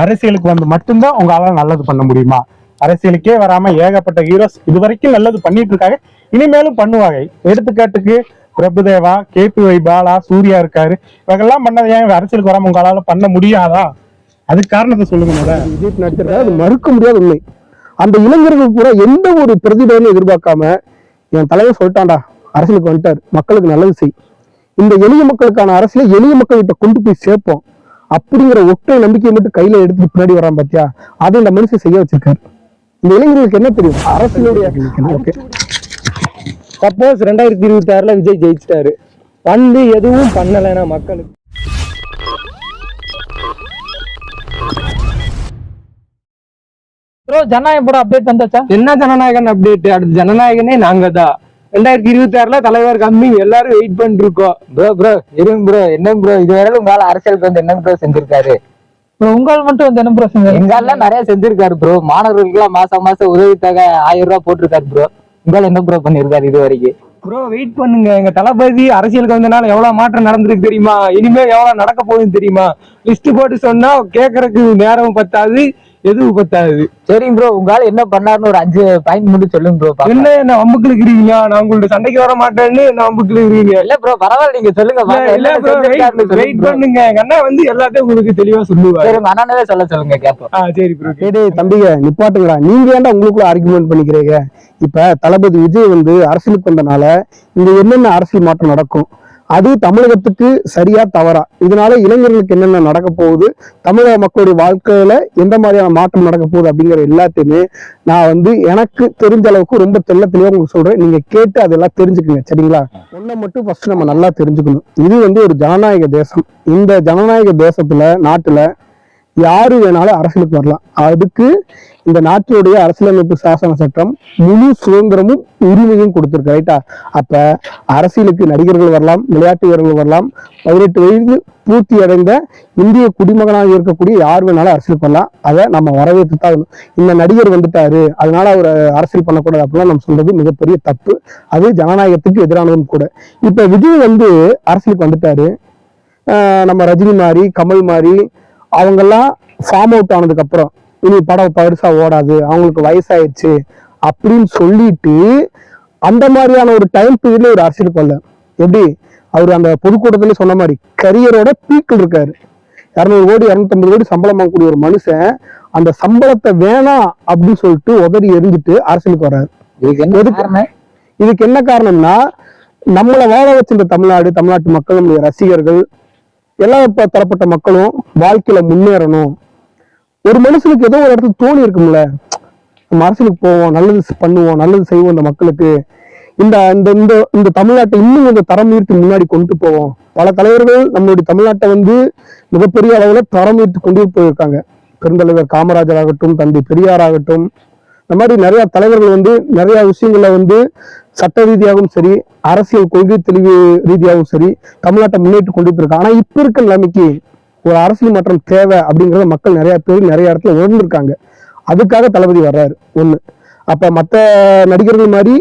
அரசியலுக்கு வந்து மட்டும்தான் உங்களால நல்லது பண்ண முடியுமா? அரசியலுக்கே வராம ஏகப்பட்ட ஹீரோஸ் இதுவரைக்கும் நல்லது பண்ணிட்டு இருக்காங்க, இனிமேலும் பண்ணுவாங்க. எடுத்துக்காட்டுக்கு பிரபுதேவா, KPY பாலா, சூர்யா இருக்காரு. இவங்கெல்லாம் பண்ணதை ஏன் அரசியலுக்கு வராம உங்களால பண்ண முடியாதா? அதுக்கு காரணத்தை சொல்லுங்க. விஜய் நடிச்சிருக்காரு, அது மறுக்க முடியாத உண்மை. அந்த இளைஞர்கள் கூட எந்த ஒரு பிரதிபலனும் எதிர்பார்க்காம என் தலைவர் சொல்லிட்டான்டா, அரசியலுக்கு வந்துட்டார், மக்களுக்கு நல்லது செய், இந்த எளிய மக்களுக்கான அரசியலை எளிய மக்கள்கிட்ட கொண்டு போய் சேர்ப்போம் அப்படிங்கிற ஒற்றை நம்பிக்கையை மட்டும் கையில எடுத்துட்டு பின்னாடி வரான் பாத்தியா, அதை இந்த மனுஷன் செய்ய வச்சிருக்காரு. இந்த இளைஞர்களுக்கு என்ன தெரியும் அரசியலுடைய? சப்போஸ் 2026 விஜய் ஜெயிச்சிட்டாரு, வந்து எதுவும் பண்ணலைன்னா மக்களுக்கு ஜனநாயகம் போட அப்டேட் வந்தாச்சா? என்ன ஜனநாயகன் அப்டேட்? அடுத்த ஜனநாயகனே நாங்க தான். 2026 தலைவர் கம்மி, எல்லாரும் வெயிட் பண்ணிட்டு இருக்கோம். ப்ரோ இருங்க ப்ரோ, என்ன ப்ரோ இதுவரை உங்களால அரசியலுக்கு வந்து என்ன ப்ரோ செஞ்சிருக்காரு? உங்களால் மட்டும் வந்து என்ன ப்ரோ செஞ்சாரு? எங்கெல்லாம் நிறைய செஞ்சிருக்காரு ப்ரோ. மாணவர்களுக்கு எல்லாம் மாசம் உதவித்தொகை 1000 ரூபாய் போட்டிருக்காரு ப்ரோ. உங்களால என்ன ப்ரோ பண்ணிருக்காரு இது வரைக்கும்? ப்ரோ வெயிட் பண்ணுங்க, எங்க தளபதி அரசியலுக்கு வந்தனால எவ்வளவு மாற்றம் நடந்திருக்கு தெரியுமா? இனிமே எவ்வளவு நடக்க போகுதுன்னு தெரியுமா? லிஸ்ட் போட்டு சொன்னா கேட்கறதுக்கு நேரம் பத்தாது, எதுவும் பத்தாது. சரிங்க ப்ரோ, உங்களால என்ன பண்ணாருன்னு ஒரு 5 பாயிண்ட் மட்டும் சொல்லுங்க ப்ரோ. என்ன வம்புக்கு இருக்கிறீங்க? நான் உங்கள்ட்ட சண்டைக்கு வர மாட்டேன்னு என்ன வம்புக்கு இருக்கிறீங்க? இல்ல ப்ரோ பரவாயில்ல, நீங்க சொல்லுங்க. வெயிட் பண்ணுங்க, எங்க அண்ணா வந்து எல்லாத்தையும் உங்களுக்கு தெளிவா சொல்லுவாரு. அண்ணாவே சொல்லுங்க கேட்போம். சரி ப்ரோ. தம்பிங்க நிப்பாட்டுங்களா, நீங்க ஏன்டா உங்களுக்குள்ள ஆர்குமெண்ட் பண்ணிக்கிறீங்க? இப்ப தளபதி விஜய் வந்து அரசியலுக்கு வந்தனால இங்க என்னென்ன அரசியல் மாற்றம் நடக்கும், அது தமிழகத்துக்கு சரியா தவறா, இதனால இளைஞர்களுக்கு என்னென்ன நடக்க போகுது, தமிழக மக்களுடைய வாழ்க்கையில எந்த மாதிரியான மாற்றம் நடக்க போகுது அப்படிங்கிற எல்லாத்தையுமே நான் வந்து எனக்கு தெரிஞ்ச அளவுக்கு ரொம்ப தெளிவா உங்களுக்கு சொல்றேன். நீங்க கேட்டு அதெல்லாம் தெரிஞ்சுக்குங்க, சரிங்களா? ஒன்றை மட்டும் ஃபர்ஸ்ட் நம்ம நல்லா தெரிஞ்சுக்கணும், இது வந்து ஒரு ஜனநாயக தேசம். இந்த ஜனநாயக தேசத்துல நாட்டுல யாரு வேணாலும் அரசியலுக்கு வரலாம். அதுக்கு இந்த நாட்டினுடைய அரசியலமைப்பு சாசன சட்டம் முழு சுதந்திரமும் உரிமையும் கொடுத்திருக்கு, ரைட்டா? அப்ப அரசியலுக்கு நடிகர்கள் வரலாம், விளையாட்டு வீரர்கள் வரலாம், 18 வயது பூர்த்தி அடைந்த இந்திய குடிமகனாக இருக்கக்கூடிய யார் வேணாலும் அரசியல் பண்ணலாம். அதை நம்ம வரவேற்று தான். இந்த நடிகர் வந்துட்டாரு அதனால அவர் அரசியல் பண்ணக்கூடாது அப்படிலாம் நம்ம சொல்றது மிகப்பெரிய தப்பு. அது ஜனநாயகத்துக்கு எதிரானதும் கூட. இப்ப விஜய் வந்து அரசியலுக்கு வந்துட்டாரு, நம்ம ரஜினி மாதிரி, கமல் மாதிரி அவங்கெல்லாம் ஃபார்ம் அவுட் ஆனதுக்கு அப்புறம் இனி படம் பெருசா ஓடாது, அவங்களுக்கு வயசாயிடுச்சு அப்படின்னு சொல்லிட்டு அந்த மாதிரியான ஒரு டைம் பீரியட்ல ஒரு அரசியலுக்கு வரல. எப்படி அவர் அந்த பொதுக்கூட்டத்துல சொன்ன மாதிரி கரியரோட பீக்கில் இருக்காரு. 200 கோடி 250 கோடி சம்பளம் வாங்கக்கூடிய ஒரு மனுஷன் அந்த சம்பளத்தை வேணாம் அப்படின்னு சொல்லிட்டு உதறி எரிஞ்சிட்டு அரசியலுக்கு வர்றாரு. இதுக்கு என்ன காரணம்னா, நம்மளை வாழ வச்சிருந்த தமிழ்நாட்டு மக்கள், நம்முடைய ரசிகர்கள், எல்லா தரப்பட்ட மக்களும் வாழ்க்கையில முன்னேறணும். ஒரு மனுஷனுக்கு ஏதோ ஒரு இடத்துல தோணி இருக்கும்ல, நம்ம அரசியலுக்கு போவோம், நல்லது பண்ணுவோம், நல்லது செய்வோம், இந்த மக்களுக்கு இந்த இந்த இந்த தமிழ்நாட்டை இன்னும் கொஞ்சம் தரம் உயர்த்தி முன்னாடி கொண்டு போவோம். பல தலைவர்கள் நம்மளுடைய தமிழ்நாட்டை வந்து மிகப்பெரிய அளவுல தரம் உயர்த்தி கொண்டு போயிருக்காங்க. பெருந்தலைவர் காமராஜர் ஆகட்டும், தந்தை பெரியார் ஆகட்டும், இந்த மாதிரி நிறைய தலைவர்கள் வந்து நிறைய விஷயங்கள்ல வந்து சட்ட ரீதியாகவும் சரி, அரசியல் கொள்கை தெளிவு ரீதியாகவும் சரி தமிழ்நாட்டை முன்னேற்றி கொண்டு போயிருக்காங்க. ஆனா இப்ப இருக்க நிலைமைக்கு ஒரு அரசியல் மாற்றம் தேவை அப்படிங்கிறத மக்கள் நிறைய பேர் நிறைய இடத்துல உணர்ந்திருக்காங்க. அதுக்காக தளபதி வர்றாரு ஒண்ணு. அப்ப மற்ற நடிகர்கள் மாதிரி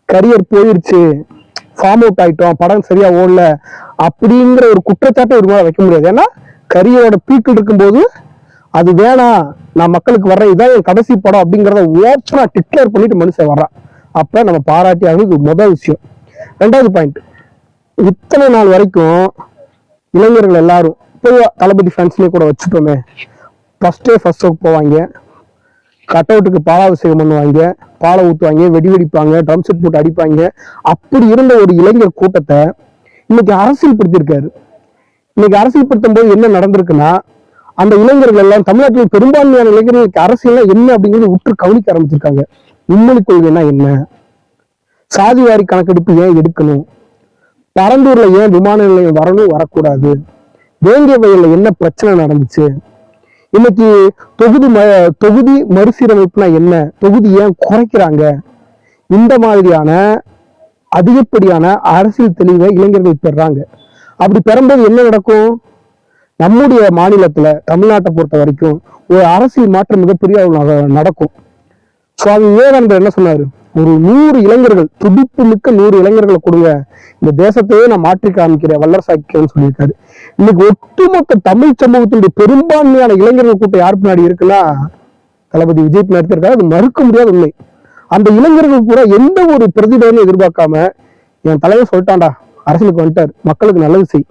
கரியர் போயிருச்சு, ஃபார்ம் அவுட் ஆயிட்டோம், படம் சரியா ஓடல அப்படிங்கிற ஒரு குற்றச்சாட்டை ஒரு மாதிரி வைக்க முடியாது. ஏன்னா கரியரோட பீக்கில் இருக்கும்போது அது வேணாம், நான் மக்களுக்கு வர்றேன், இதான் என் கடைசி படம் அப்படிங்கிறத ஓப்பனா டிக்ளேர் பண்ணிட்டு மனுஷன் வர்றான். அப்ப நம்ம பாராட்டி ஆகுது முதல் விஷயம். 2வது பாயிண்ட், இத்தனை நாள் வரைக்கும் இளைஞர்கள் எல்லாரும் பொதுவாக தளபதி ஃபேன்ஸ்லேயே கூட வச்சுட்டோமே, ஃபர்ஸ்ட் ஷோக்கு போவாங்க, கட் அவுட்டுக்கு பாலாபிஷேகம் பண்ணுவாங்க, பாலை ஊற்றுவாங்க, வெடி வெடிப்பாங்க, ட்ரம் செட் போட்டு அடிப்பாங்க. அப்படி இருந்த ஒரு இளைஞர் கூட்டத்தை இன்னைக்கு அரசியல் படுத்தியிருக்காரு. இன்னைக்கு அரசியல் படுத்தும் போது என்ன நடந்திருக்குன்னா, அந்த இளைஞர்கள் எல்லாம் தமிழ்நாட்டில் பெரும்பான்மையான இளைஞர்களுக்கு அரசியல் என்ன அப்படிங்கிறது உற்று கவனிக்க ஆரம்பிச்சிருக்காங்க. மும்மொழி கொள்கைன்னா என்ன, சாதிவாரி கணக்கெடுப்பு ஏன் எடுக்கணும், பரந்தூர்ல ஏன் விமான நிலையம் வரணும் வரக்கூடாது, வேங்கிய வயல்ல என்ன பிரச்சனை நடந்துச்சு, இன்னைக்கு தொகுதி மறுசீரமைப்புனா என்ன, தொகுதி ஏன் குறைக்கிறாங்க, இந்த மாதிரியான அதிகப்படியான அரசியல் தெளிவை இளைஞர்கள் பெறாங்க. அப்படி பெறும்போது என்ன நடக்கும், நம்முடைய மாநிலத்துல தமிழ்நாட்டை பொறுத்த வரைக்கும் ஒரு அரசியல் மாற்றம் மிகப்பெரிய நடக்கும். சுவாமி விவேகானந்தர் என்ன சொன்னாரு, ஒரு 100 இளைஞர்கள், துடிப்பு மிக்க 100 இளைஞர்களை கொடுங்க, இந்த தேசத்தையே நான் மாற்றி காமிக்கிறேன், வல்லரசாக்கிறேன்னு சொல்லியிருக்காரு. இன்னைக்கு ஒட்டுமொத்த தமிழ் சமூகத்தினுடைய பெரும்பான்மையான இளைஞர்கள் கூட்டம் யார் பின்னாடி இருக்குன்னா தளபதி விஜய் பின்னாடி இருக்காரு. அது மறுக்க முடியாத உண்மை. அந்த இளைஞர்கள் கூட எந்த ஒரு பிரதிபலனும் எதிர்பார்க்காம, என் தலைவர் சொல்லிட்டான்டா, அரசியலுக்கு வந்துட்டார், மக்களுக்கு நல்லது செய்,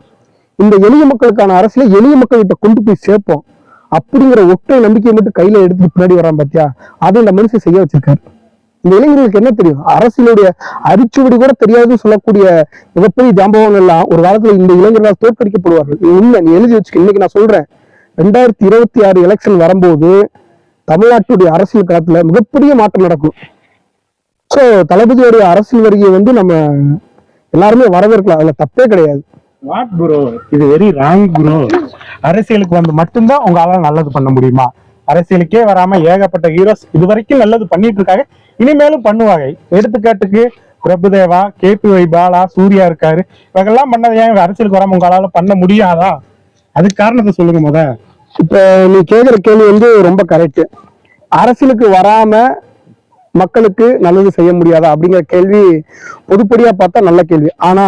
இந்த எளிய மக்களுக்கான அரசியலை எளிய மக்கள்கிட்ட கொண்டு போய் சேர்ப்போம் அப்படிங்கிற ஒற்றை நம்பிக்கையை மட்டும் கையில எடுத்து பின்னாடி வரான் பாத்தியா, அதை இந்த மனுஷன் செய்ய வச்சிருக்காரு. இந்த இளைஞர்களுக்கு என்ன தெரியும்? அரசியலுடைய அரிச்சுவடி கூட தெரியாதுன்னு சொல்லக்கூடிய மிகப்பெரிய ஜாம்பவங்கள் எல்லாம் ஒரு காலத்துல இந்த இளைஞர்களால் தோற்கடிக்கப்படுவார்கள். உண்மை, நீ எழுதி வச்சுக்க. இன்னைக்கு நான் சொல்றேன், 2026 எலெக்ஷன் வரும்போது தமிழ்நாட்டுடைய அரசியல் களத்துல மிகப்பெரிய மாற்றம் நடக்கும். சோ தளபதியோடைய அரசியல் வருகையை நம்ம எல்லாருமே வரவேற்கலாம், அதுல தப்பே கிடையாது. வாட் ப்ரோ, இது வெரி ராங் ப்ரோ. அரசியலுக்கு வந்து மட்டும்தான் உங்களால நல்லது பண்ண முடியுமா? அரசியலுக்கே வராம ஏகப்பட்ட ஹீரோஸ் இதுவரைக்கும் நல்லது பண்ணிட்டு இருக்காங்க, இனிமேலும் பண்ணுவாங்க. எடுத்துக்காட்டுக்கு பிரபுதேவா, KPY பாலா, சூர்யா இருக்காரு. இவங்கெல்லாம் பண்ணதை ஏன் அரசியலுக்கு வராம உங்களால பண்ண முடியாதா? அதுக்கு காரணத்தை சொல்லுங்க முத. இப்ப நீ கேக்குற கேள்வி ரொம்ப கரெக்ட். அரசியலுக்கு வராம மக்களுக்கு நல்லது செய்ய முடியாதா அப்படிங்கிற கேள்வி பொதுப்படியா பார்த்தா நல்ல கேள்வி. ஆனா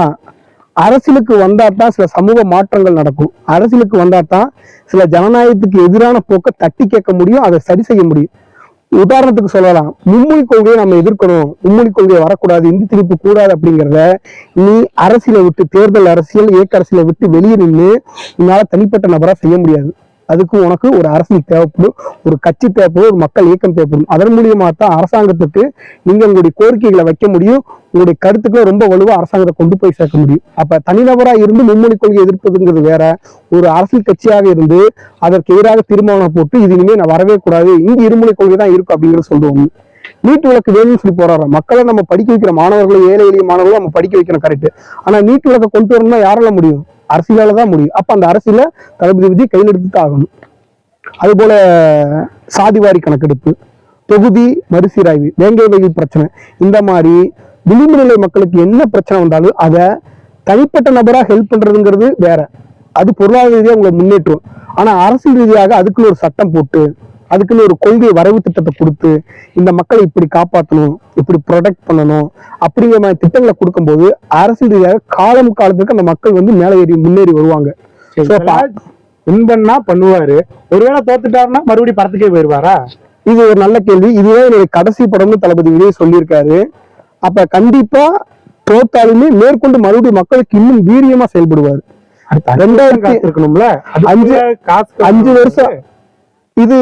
அரசியலுக்கு வந்தாதான் சில சமூக மாற்றங்கள் நடக்கும். அரசியலுக்கு வந்தாதான் சில ஜனநாயகத்துக்கு எதிரான போக்கை தட்டி கேட்க முடியும், அதை சரி செய்ய முடியும். உதாரணத்துக்கு சொல்லலாம், மும்மொழி கொள்கையை நம்ம எதிர்க்கணும், மும்மொழி கொள்கையை வரக்கூடாது, இந்தி திணிப்பு கூடாது அப்படிங்கிறத நீ அரசியலை விட்டு, தேர்தல் அரசியல், இயக்க அரசியலை விட்டு வெளியே நின்று உன்னால தனிப்பட்ட நபரா செய்ய முடியாது. அதுக்கு உனக்கு ஒரு அரசியல் தேவைப்படும், ஒரு கட்சி தேவைப்படும், ஒரு மக்கள் இயக்கம் தேவைப்படும். அதன் மூலியமா தான் அரசாங்கத்துக்கு நீங்க உங்களுடைய கோரிக்கைகளை வைக்க முடியும், உங்களுடைய கருத்துக்களை ரொம்ப வலுவா அரசாங்கத்தை கொண்டு போய் சேர்க்க முடியும். அப்ப தனிநபரா இருந்து மும்மொழி கொள்கை எதிர்ப்பதுங்கிறது வேற, ஒரு அரசியல் கட்சியாக இருந்து அதற்கு எதிராக தீர்மானம் போட்டு இது இனிமே நான் வரவே கூடாது, இங்க இருமொழி கொள்கை தான் இருக்கும் அப்படிங்கிறது சொல்லுவோம். நீட் விளக்கு வேணும்னு சொல்லி போராடுறோம். மக்களை நம்ம படிக்க வைக்கிற மாணவர்களை, ஏழை எளிய மாணவர்களும் நம்ம படிக்க வைக்கணும், கரெக்ட். ஆனா நீட் விளக்கை கொண்டு வரணும்னா யாரால முடியும்? அரசியலால தான் முடியும். அப்ப அந்த அரசியல தளபதி விஜய் கையில் எடுத்துட்டு ஆகணும். அது போல சாதிவாரி கணக்கெடுப்பு, தொகுதி மறுசீராய்வு, வேங்கை வகை பிரச்சனை, இந்த மாதிரி விளிம்பு நிலை மக்களுக்கு என்ன பிரச்சனை வந்தாலும் அதை தனிப்பட்ட நபரா ஹெல்ப் பண்றதுங்கிறது வேற, அது பொருளாதார ரீதியாக உங்களை முன்னேற்றும். ஆனா அரசியல் ரீதியாக அதுக்குன்னு ஒரு சட்டம் போட்டு, அதுக்குன்னு ஒரு கொள்கை வரவு திட்டத்தை கொடுத்து, இந்த மக்களை இப்படி காப்பாற்றணும், இப்படி ப்ரொடெக்ட் பண்ணணும் அப்படிங்கிற மாதிரி திட்டங்களை கொடுக்கும்போது அரசியல் ரீதியாக காலத்துக்கு அந்த மக்கள் மேலே ஏறி முன்னேறி வருவாங்க. பண்ணா பண்ணுவாரு, ஒருவேளை தோத்துட்டாருன்னா மறுபடியும் படத்துக்கே போயிருவாரா? இது ஒரு நல்ல கேள்வி. இதுவே என்னுடைய கடைசி படம்னு தளபதி விஜய் சொல்லியிருக்காரு. அப்ப கண்டிப்பா தோத்தாலுமே மேற்கொண்டு மறுபடியும் மக்களுக்கு இன்னும் வீரியமா செயல்படுவார். 5 வருஷம் இது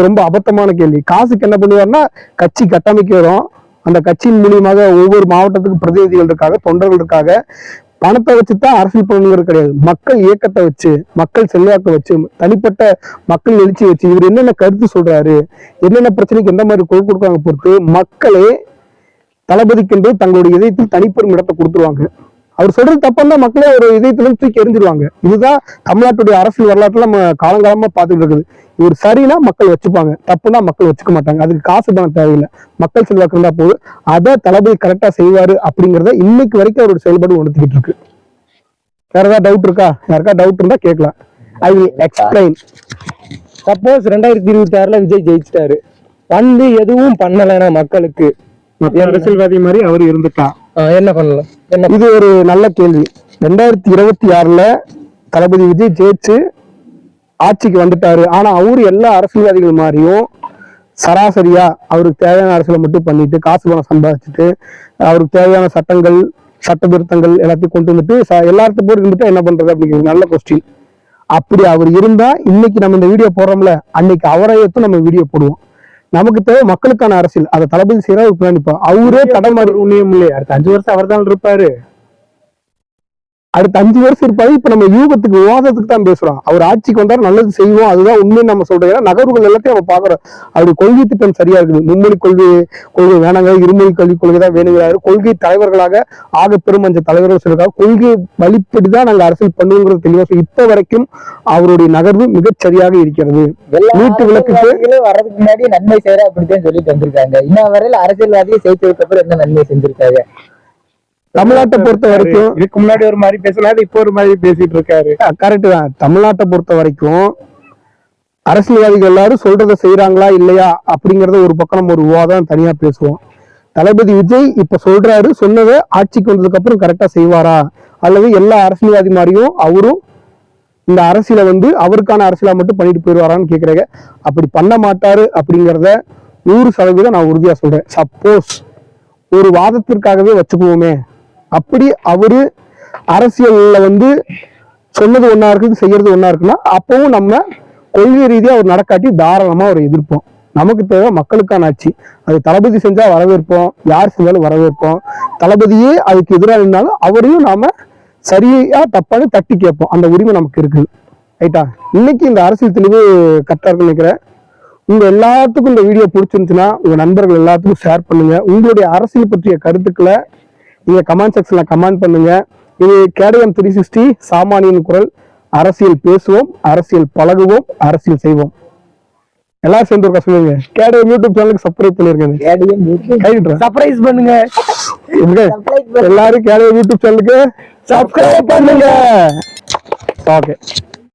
ரொம்ப அபத்தமான கேள்வி. காசுக்கு என்ன பண்ணுவாருன்னா, கட்சி கட்டமைக்கிறோம், அந்த கட்சியின் மூலியமாக ஒவ்வொரு மாவட்டத்துக்கு பிரதிநிதிகள் இருக்காங்க, தொண்டர்கள் இருக்காங்க, பணத்தை வச்சுதான் அரசியல் பண்ணணுங்கிறது கிடையாது. மக்கள் இயக்கத்தை வச்சு, மக்கள் செல்வாக்க வச்சு, தனிப்பட்ட மக்கள் எழுச்சி வச்சு, இவர் என்னென்ன கருத்து சொல்றாரு, என்னென்ன பிரச்சனைக்கு எந்த மாதிரி குரல் கொடுக்காங்க பொறுத்து மக்களே தளபதிக்கென்று தங்களுடைய இதயத்தில் தனிப்பெரும் இடத்தை கொடுத்துருவாங்க. அவர் சொல்றது தப்பா மக்களே ஒரு இதயத்துல தூக்கி எரிஞ்சிருவாங்க. இதுதான் தமிழ்நாட்டுடைய அரசியல் வரலாற்றுல நம்ம காலங்காலமா பார்த்துட்டு இருக்குது. இவர் சரினா மக்கள் வச்சுப்பாங்க, தப்புனா மக்கள் வச்சுக்க மாட்டாங்க. அதுக்கு காசு பணம் தேவையில்லை, மக்கள் செல்வாக்கு இருந்தா போதும். அதை தளபதி கரெக்டா செய்வாரு அப்படிங்கிறத இன்னைக்கு வரைக்கும் அவரோட செயல்பாடு உணர்த்திக்கிட்டு இருக்கு. வேற ஏதாவது டவுட் இருக்கா? யாருக்கா டவுட் இருந்தா கேட்கலாம். I will explain. Suppose 2026 Vijay ஜெயிச்சிட்டாரு, எதுவும் பண்ணலைன்னா மக்களுக்கு அரசியல்வாதி மாதிரி அவர் இருந்துட்டான், என்ன பண்ணலாம்? இது ஒரு நல்ல கேள்வி. 2026 தளபதி விஜய் ஜெயிச்சு ஆட்சிக்கு வந்துட்டாரு. ஆனா அவரு எல்லா அரசியல்வாதிகள் மாதிரியும் சராசரியா அவருக்கு தேவையான அரசியலை மட்டும் பண்ணிட்டு, காசு பணம் சம்பாதிச்சுட்டு, அவருக்கு தேவையான சட்டங்கள், சட்ட திருத்தங்கள் எல்லாத்தையும் கொண்டு வந்துட்டு எல்லாத்தையும் போட்டு இருந்துட்டு என்ன பண்றது அப்படிங்கிறது நல்ல கொஸ்டின். அப்படி அவர் இருந்தா இன்னைக்கு நம்ம இந்த வீடியோ போடுறோம்ல, அன்னைக்கு அவரை எடுத்து நம்ம வீடியோ போடுவோம். நமக்கு தேவை மக்களுக்கான அரசியல், அதை தளபதி செய்யறா நினைப்பா. அவரே தடமாறி உண்மையும் இல்லையா? அடுத்த 5 வருஷம் அவர் தான் இருப்பாரு. அடுத்த 5 வருஷம் இருப்பாரு. இப்ப நம்ம யூகத்துக்கு விவாதத்துக்கு தான் பேசுறோம். அவர் ஆட்சிக்கு வந்தாரு, நல்லது செய்வோம், அதுதான் உண்மைன்னு நம்ம சொல்றோம். ஏன்னா நகர்வுகள் எல்லாத்தையும் நம்ம பாக்குறோம். அவருடைய கொள்கை திட்டம் சரியா இருக்குது. மும்மொழி கொள்கை வேணாங்க, இருமொழி கல்விக் கொள்கை தான் வேணுங்கிறாரு. கொள்கை தலைவர்களாக ஆக பெருமஞ்ச தலைவர்கள் சொல்லிருக்காங்க. கொள்கை வழிப்படிதான் நாங்க அரசியல் பண்ணுங்கிறது தெளிவா. இப்ப வரைக்கும் அவருடைய நகர்வு மிகச் சரியாக இருக்கிறது. வீட்டு விளக்குக்கு வர்றதுக்கு முன்னாடி நன்மை செய்யற அப்படித்தான் சொல்லிட்டு வந்திருக்காங்க. இன்னும் வரையில அரசியல்வாதியை சேர்த்ததுக்கு அப்புறம் என்ன நன்மை செஞ்சிருக்காங்க? தமிழ்நாட்டை பொறுத்த வரைக்கும் இதுக்கு முன்னாடி ஒரு மாதிரி பேசினாரு, இப்போ ஒரு மாதிரி பேசிட்டு இருக்காரு. கரெக்ட் தான். தமிழ்நாட்டை பொறுத்த வரைக்கும் அரசியல்வாதிகள் எல்லாரும் சொல்றதை செய்யறாங்களா இல்லையா அப்படிங்கறத ஒரு பக்கம் நம்ம ஒரு விவாதம் தனியா பேசுவோம். தளபதி விஜய் இப்ப சொல்றாரு, சொன்னதை ஆட்சிக்கு வந்ததுக்கு அப்புறம் கரெக்டா செய்வாரா, அல்லது எல்லா அரசியல்வாதி மாதிரியும் அவரும் இந்த அரசியலை வந்து அவருக்கான அரசியலா மட்டும் பண்ணிட்டு போயிடுவாரான்னு கேக்குறாங்க. அப்படி பண்ண மாட்டாரு அப்படிங்கிறத 100% நான் உறுதியா சொல்றேன். சப்போஸ் ஒரு வாதத்திற்காகவே வச்சுக்குவோமே, அப்படி அவரு அரசியல்ல வந்து சொன்னது ஒண்ணா இருக்குது, செய்யறது ஒண்ணா இருக்குன்னா அப்பவும் நம்ம கொள்கை ரீதியா அவர் நடக்காட்டி தாராளமா அவர் எதிர்ப்போம். நமக்கு தேவை மக்களுக்கான ஆட்சி. அது தளபதி செஞ்சா வரவேற்போம், யார் செஞ்சாலும் வரவேற்போம். தளபதியே அதுக்கு எதிராக இருந்தாலும் அவரையும் நாம சரியா தப்பான்னு தட்டி கேட்போம். அந்த உரிமை நமக்கு இருக்குது. ரைட்டா? இன்னைக்கு இந்த அரசியல் தெளிவு கரெக்டா இருக்குன்னு நினைக்கிறேன். உங்க எல்லாத்துக்கும் இந்த வீடியோ பிடிச்சிருந்துச்சுன்னா உங்க நண்பர்கள் எல்லாத்துக்கும் ஷேர் பண்ணுங்க. உங்களுடைய அரசியல் பற்றிய கருத்துக்களை நீங்க கமெண்ட் செக்ஷன்ல கமெண்ட் பண்ணுங்க. இது கேடயம் 360 சாமானியன் குரல். அரசியல் பேசுவோம், அரசியல் பழகுவோம், அரசியல் செய்வோம். எல்லாரும் சேர்ந்து ஒரு சொல்லுங்க. கேடயம் யூடியூப் சேனலுக்கு சப்ஸ்கிரைப் பண்ணிருக்கேன். சர்ப்ரைஸ் பண்ணுங்க. எல்லாரும் கேடயம் யூடியூப் சேனலுக்கு சப்ஸ்கிரைப் பண்ணுங்க. ஓகே.